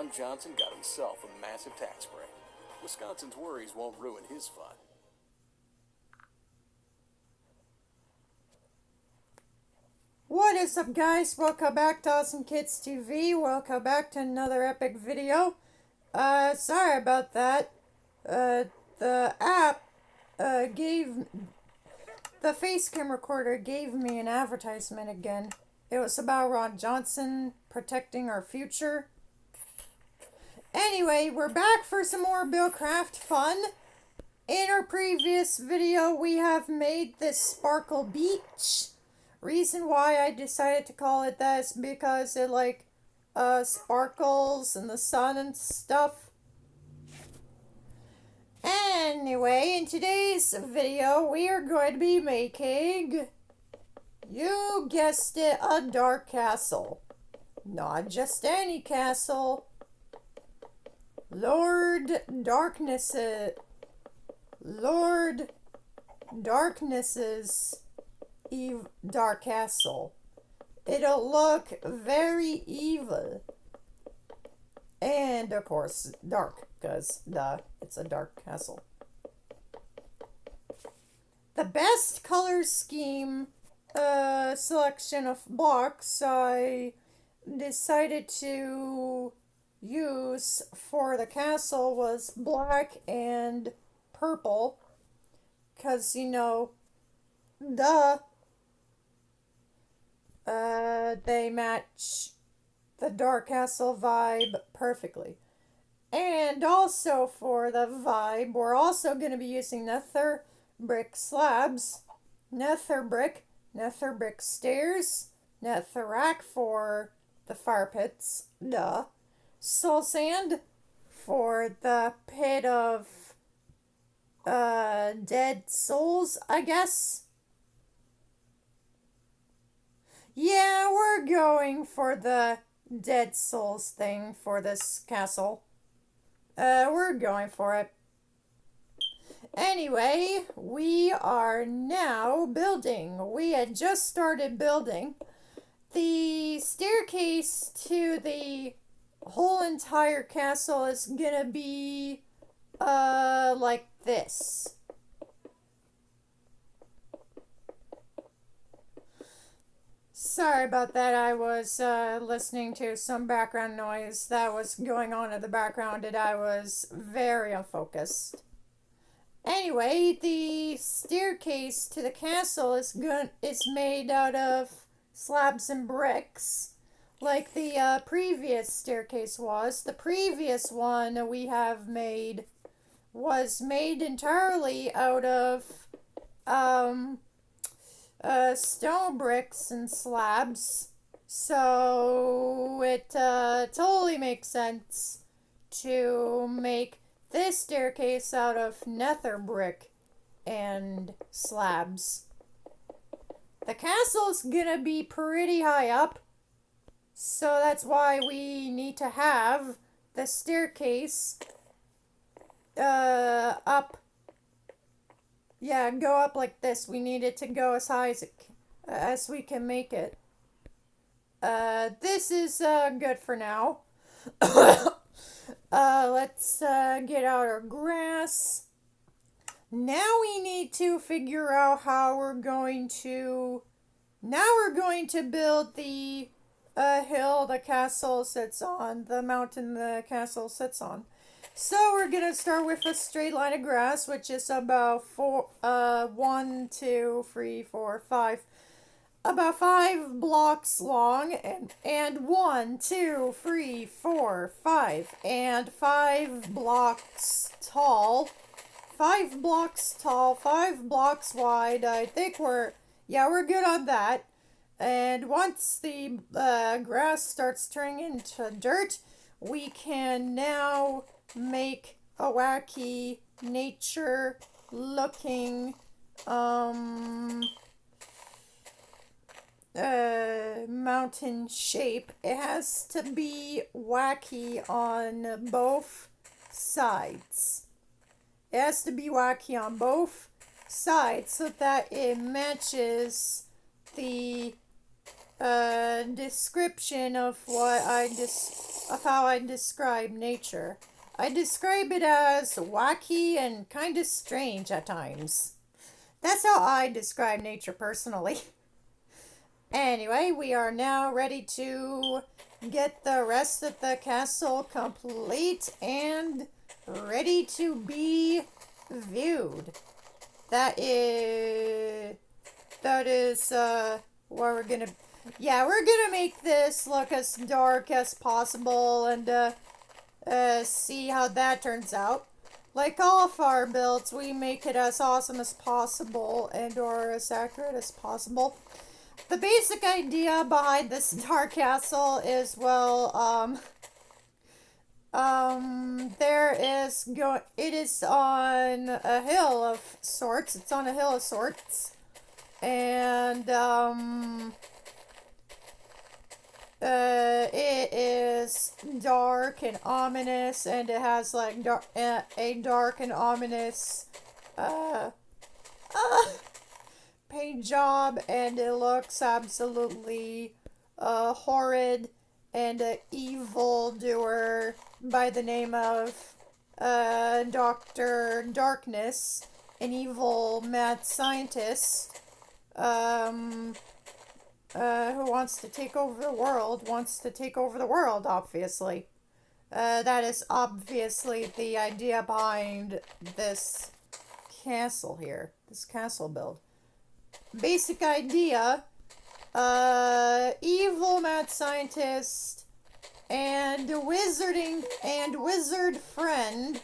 Ron Johnson got himself a massive tax break. Wisconsin's worries won't ruin his fun. What is up, guys? Welcome back to Awesome Kids TV. Welcome back to another epic video. Sorry about that. The app, gave... The face cam recorder gave me an advertisement again. It was about Ron Johnson protecting our future. Anyway, we're back for some more buildcraft fun. In our previous video, we have made this sparkle beach. Reason why I decided to call it that is because it sparkles in the sun and stuff. Anyway, in today's video, we are going to be making, you guessed it, a dark castle. Not just any castle. Lord Darkness's dark castle. It'll look very evil. And, of course, dark, because, it's a dark castle. The best color scheme selection of blocks I decided to use for the castle was black and purple. Because, they match the dark castle vibe perfectly. And also for the vibe, we're also going to be using nether brick slabs, nether brick stairs, netherrack for the fire pits, soul sand for the pit of dead souls, I guess. Yeah, we're going for the dead souls thing for this castle. We're going for it. Anyway, we are now building. We had just started building. The staircase to the whole entire castle is gonna be, like this. Sorry about that. I was listening to some background noise that was going on in the background and I was very unfocused. Anyway, the staircase to the castle is made out of slabs and bricks, like the previous staircase was. The previous one we have made was made entirely out of stone bricks and slabs, so it totally makes sense to make this staircase out of nether brick and slabs. The castle's gonna be pretty high up, so that's why we need to have the staircase up. Yeah, go up like this. We need it to go as high as we can make it. This is good for now. Let's get out our grass. Now we need to figure out how we're going to... Now we're going to build the hill the castle sits on, the mountain the castle sits on. So we're gonna start with a straight line of grass, which is about 1, 2, 3, 4, 5, about 5 blocks long, and 1, 2, 3, 4, 5, and 5 blocks tall. 5 blocks tall, 5 blocks wide. I think we're good on that. And once the grass starts turning into dirt, we can now make a wacky nature looking mountain shape. It has to be wacky on both sides. It has to be wacky on both sides so that it matches the description of of how I describe nature. I describe it as wacky and kind of strange at times. That's how I describe nature personally. Anyway, we are now ready to get the rest of the castle complete and ready to be viewed. That is what we're gonna, yeah, we're gonna make this look as dark as possible and see how that turns out. Like all of our builds, we make it as awesome as possible and or as accurate as possible. The basic idea behind this dark castle is, well, it is on a hill of sorts. It's on a hill of sorts. And, it is dark and ominous, and it has, like, a dark and ominous, paint job, and it looks absolutely, horrid, and an evil doer by the name of Dr. Darkness, an evil mad scientist, who wants to take over the world, obviously. That is obviously the idea behind this castle here, this castle build. Basic idea, evil mad scientist and wizard friend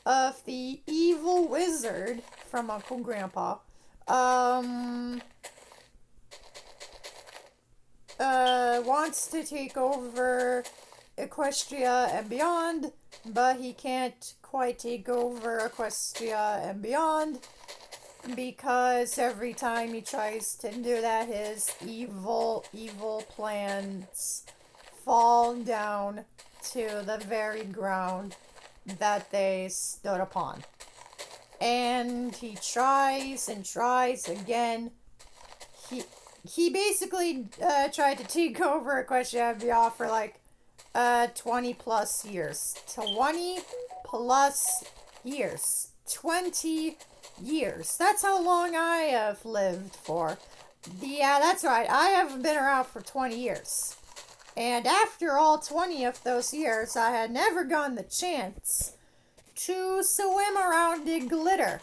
of the evil wizard from Uncle Grandpa, wants to take over Equestria and beyond, but he can't quite take over Equestria and beyond because every time he tries to do that, his evil plans fall down to the very ground that they stood upon. And he tries and tries again. He basically tried to take over Equestria and beyond for like 20 plus years. 20 plus years. 20 years. That's how long I have lived for. Yeah, that's right. I have been around for 20 years. And after all 20 of those years, I had never gotten the chance to swim around in glitter.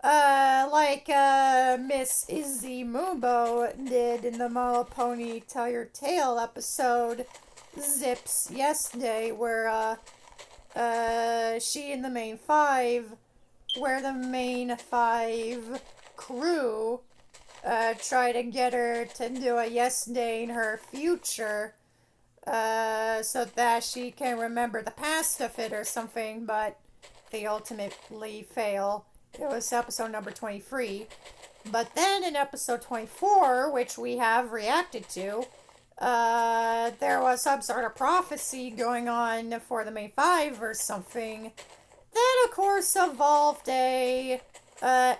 Like Miss Izzy Moobo did in the My Little Pony Tell Your Tale episode Zips yesterday, where she and the main five, where the main five crew try to get her to do a yes day in her future, so that she can remember the past of it or something, but they ultimately fail. It was episode number 23. But then in episode 24, which we have reacted to, there was some sort of prophecy going on for the main five or something. That, of course, involved a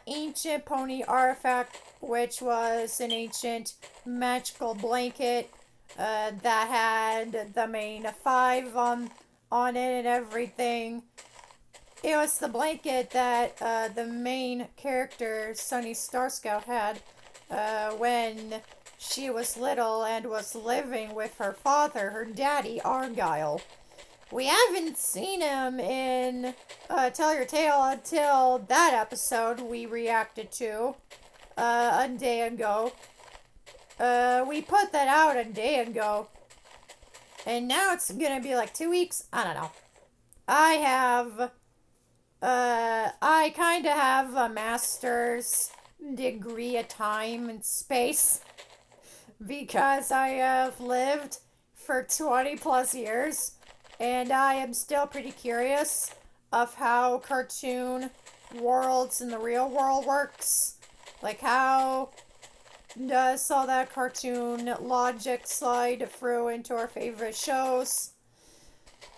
ancient pony artifact, which was an ancient magical blanket that had the main five on it and everything. It was the blanket that the main character, Sunny Starscout, had when she was little and was living with her father, her daddy, Argyle. We haven't seen him in Tell Your Tale until that episode we reacted to a day ago. We put that out a day ago. And now it's gonna be like 2 weeks? I don't know. I kind of have a master's degree of time and space because I have lived for 20 plus years, and I am still pretty curious of how cartoon worlds in the real world works. Like, how does all that cartoon logic slide through into our favorite shows?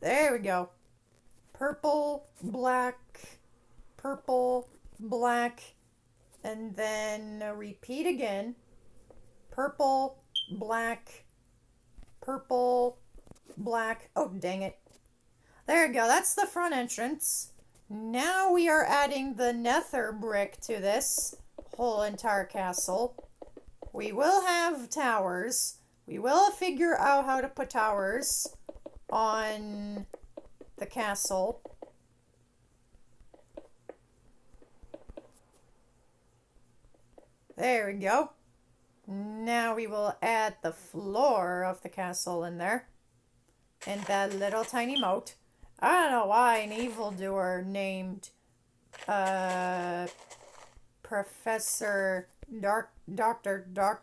There we go. Purple, black, purple, black, and then repeat again. Purple, black, purple, black. Oh, dang it. There we go. That's the front entrance. Now we are adding the nether brick to this whole entire castle. We will have towers. We will figure out how to put towers on the castle. There we go. Now we will add the floor of the castle in there. And that little tiny moat. I don't know why an evildoer named Professor Dr. Dark.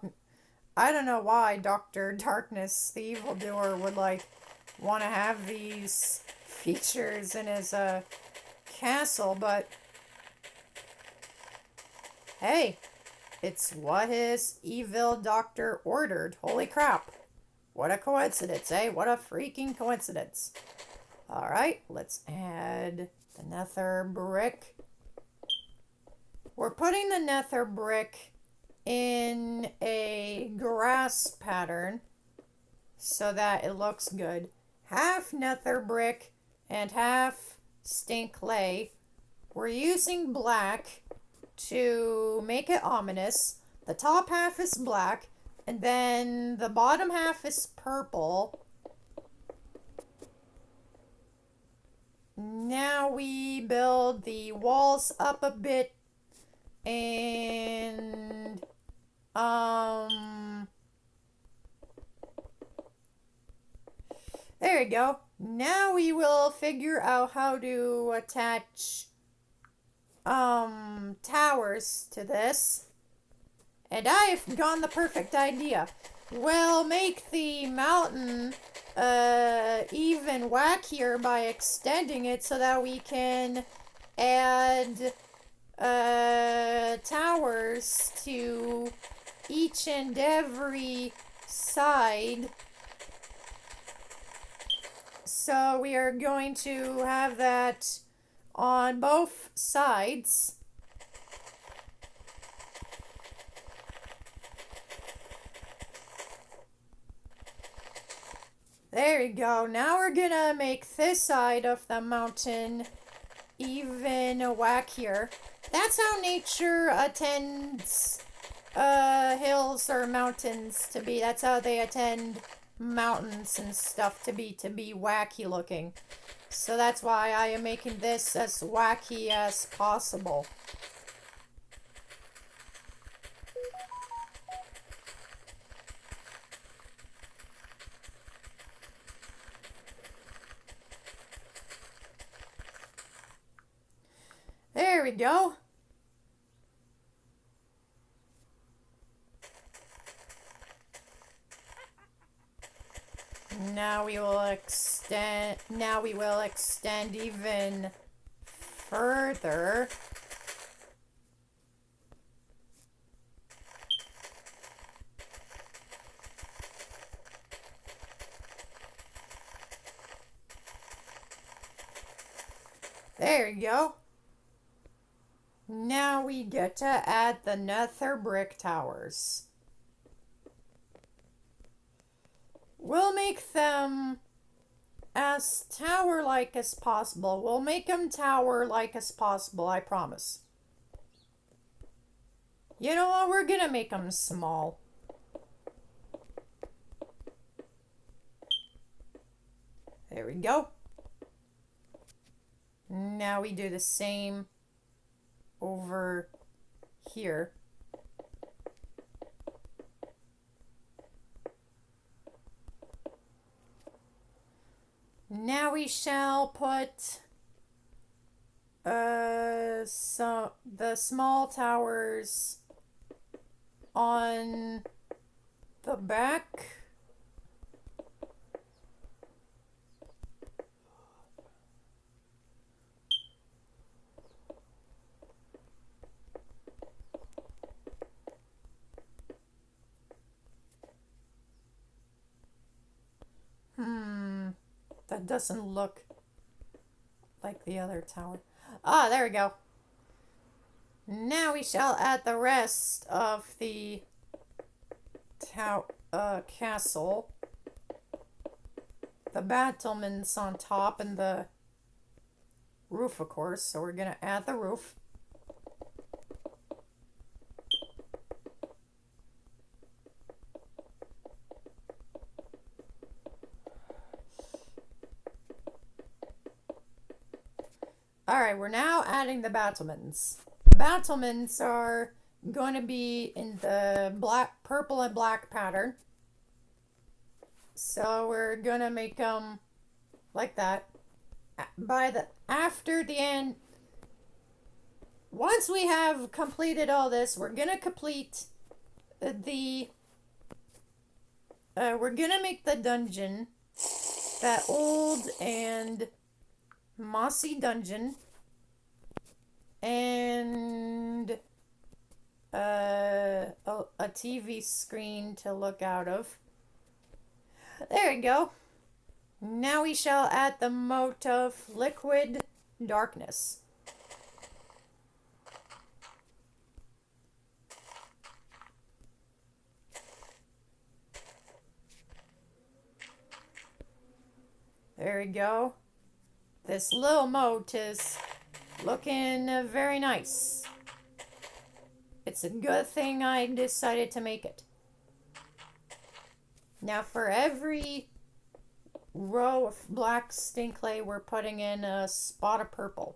I don't know why Dr. Darkness, the evildoer, would want to have these features in his castle, but hey, it's what his evil doctor ordered. Holy crap. What a coincidence, eh? What a freaking coincidence. Alright, let's add the nether brick. We're putting the nether brick in a grass pattern so that it looks good. Half nether brick and half stink clay. We're using black to make it ominous. The top half is black, and then the bottom half is purple. Now we build the walls up a bit and there we go. Now we will figure out how to attach towers to this. And I've gone the perfect idea. We'll make the mountain even wackier by extending it so that we can add towers to each and every side. So we are going to have that on both sides. There we go. Now we're gonna make this side of the mountain even wackier. That's how nature attends hills or mountains to be. That's how they attend mountains and stuff to be wacky looking. So that's why I am making this as wacky as possible. There we go. Now we will extend even further. There we go. Now we get to add the nether brick towers. We'll make them as tower-like as possible. We'll make them tower-like as possible, I promise. You know what? We're gonna make them small. There we go. Now we do the same over here. Now we shall put the small towers on the back. That doesn't look like the other tower. Ah, there we go. Now we shall add the rest of the castle. The battlements on top and the roof, of course. So we're gonna add the roof. Alright, we're now adding the battlements. The battlements are going to be in the purple and black pattern. So we're going to make them like that. After the end, once we have completed all this, we're going to complete we're going to make the dungeon, that old and mossy dungeon, and a TV screen to look out of. There we go. Now we shall add the moat of liquid darkness. There we go. This little moat is looking very nice. It's a good thing I decided to make it. Now for every row of black stink clay, we're putting in a spot of purple.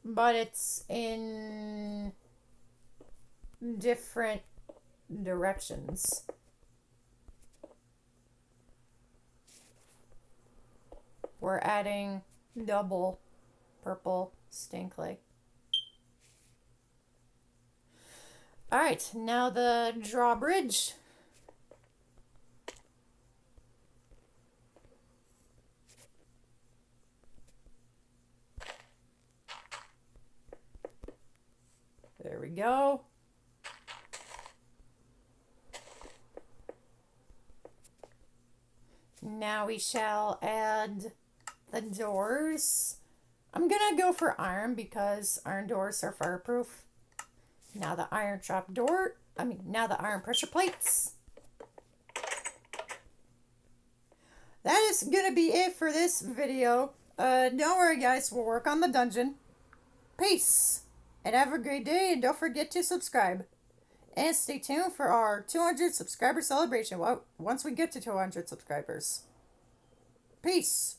But it's in different directions. We're adding double purple stink clay. Alright, now the drawbridge. There we go. Now we shall add the doors. I'm gonna go for iron because iron doors are fireproof. Now the iron now the iron pressure plates. That is gonna be it for this video. Don't worry guys, we'll work on the dungeon. Peace! And have a great day, and don't forget to subscribe. And stay tuned for our 200 subscriber celebration once we get to 200 subscribers. Peace!